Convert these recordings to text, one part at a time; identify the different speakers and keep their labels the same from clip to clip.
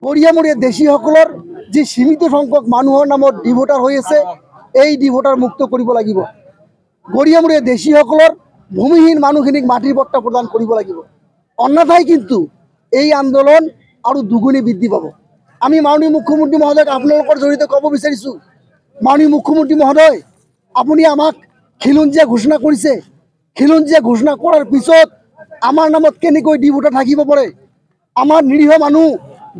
Speaker 1: গড়িয়ামৰীয়া দেশীসকলৰ যি সীমিত সংখ্যক মানুহৰ নামত ডিভোটাৰ হৈ আছে, এই ডিভোটাৰ মুক্ত কৰিব লাগিব। গড়িয়ামৰীয়া দেশীসকলৰ ভূমিহীন মানুহখিনিক মাটিৰ পট্টা প্ৰদান কৰিব লাগিব। অন্যথাই কিন্তু এই আন্দোলন আৰু দুগুণে বৃদ্ধি পাব। আমি মাননীয় মুখ্যমন্ত্ৰী মহোদয়ক আপোনালোকৰ জৰিয়তে ক'ব বিচাৰিছোঁ, মাননীয় মুখ্যমন্ত্ৰী মহোদয়, আপুনি আমাক খিলঞ্জীয়া ঘোষণা কৰিছে। খিলঞ্জীয়া ঘোষণা কৰাৰ পিছত আমাৰ নামত কেনেকৈ ডিভোটাৰ থাকিব পাৰে? আমাৰ নিৰীহ মানুহ,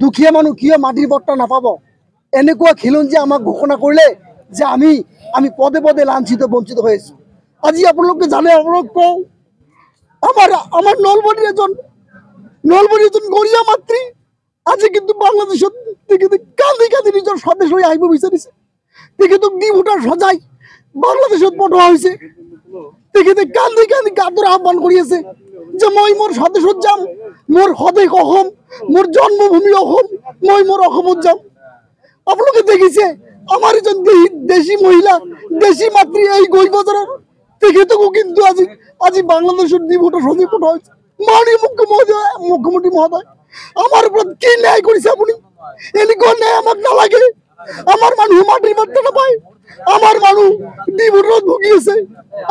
Speaker 1: দুখীয়া মানুহ কিয় মাটিৰ পট্টা নাপাব? এনেকুৱা খিলঞ্জীয়া আমাক ঘোষণা কৰিলে যে আমি পদে পদে লাঞ্ছিত বঞ্চিত হৈ আছোঁ। আজি আপোনালোকে জানে, আপোনালোক কওঁ, আমাৰ নলবাৰীৰ এজন গড়িয়া মাতৃ আজি কিন্তু বাংলাদেশত তেখেতে কান্দি কান্দি নিজৰ স্বদেশলৈ আহিব বিচাৰিছে। তেখেতক ডিভোটাৰ সজাই বাংলাদেশত পঠোৱা হৈছে। তেখেতে কান্দি কান্দি কাতৰ আহ্বান কৰি আছে যে মই মোৰ স্বদেশত যাম, মোৰ স্বদেশ অসম, মোৰ জন্মভূমি অসম, মই মোৰ অসমত যাম। আপোনালোকে দেখিছে আমাৰ এজন দেশী মহিলা, দেশী মাতৃ এই গৈ বজাৰৰ, তেখেতকো কিন্তু আজি বাংলাদেশত ডিভোটাৰ সজাই পঠোৱা হৈছে। মাননীয় মুখ্যমন্ত্ৰী মহোদয়, আমাৰ ওপৰত কি ন্যায় কৰিছে আপুনি? এনেকুৱা ন্যায় আমাক নালাগে। আমাৰ মানুহ মাটিৰ পট্টা নাপায়, আমাৰ মানুহ ডিভোটাৰত ভুগি আছে।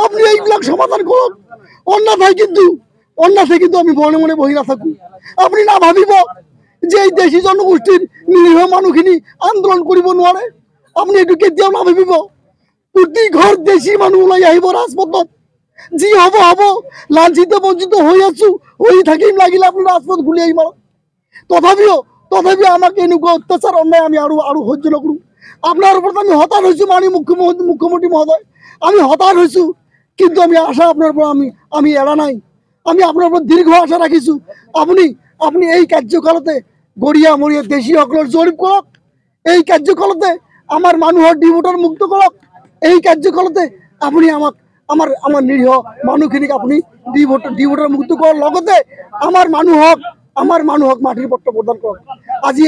Speaker 1: আপনি এইবিলাক সমাধান কৰক। অন্যথায় কিন্তু আমি মনে মনে বহি নাথাকো। আপনি না ভাবিব যে এই দেশী জনগোষ্ঠীৰ নিৰীহ মানুহখিনি আন্দোলন কৰিব নোৱাৰে। আপনি এইটো কেতিয়াও নাভাবিব। প্ৰতি ঘৰ দেশী মানুহ ওলাই আহিব ৰাজপথত। যি হ'ব হ'ব, লাঞ্ছিত বঞ্চিত হৈ আছো, হৈ থাকিম, লাগিলে আপুনি ৰাজপথ ঘূৰি আহিব। তথাপিও আমাক এনেকুৱা অত্যাচাৰ অন্যায় আমি আৰু সহ্য নকৰোঁ। আপোনাৰ ওপৰত আমি হতাশ হৈছোঁ মাননীয় মুখ্যমন্ত্ৰী মহোদয়, আমি হতাশ হৈছোঁ। কিন্তু আমি আশা আপোনাৰ পৰা আমি এৰা নাই। আমি আপোনাৰ ওপৰত দীৰ্ঘ আশা ৰাখিছোঁ। আপুনি এই কাৰ্যকালতে গড়িয়ামৰীয়া দেশীসকলৰ জৰীপ কৰক। এই কাৰ্যকালতে আমাৰ মানুহৰ ডিভোটাৰ মুক্ত কৰক। এই কাৰ্যকালতে আপুনি আমাৰ নিৰীহ মানুহখিনিক আপুনি ডিভোটাৰ মুক্ত কৰাৰ লগতে আমাৰ মানুহক মাটিৰ পট্টা প্ৰদান কৰক। আজি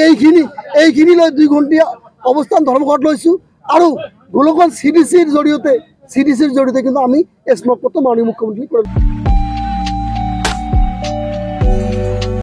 Speaker 1: এইখিনি লৈ 2 ঘণ্টীয়া অৱস্থান ধৰ্মঘট লৈছোঁ আৰু গোলকগঞ্জ CDCৰ জৰিয়তে কিন্তু আমি স্মাৰক পত্ৰ মাননীয় মুখ্যমন্ত্ৰীক কৰিম।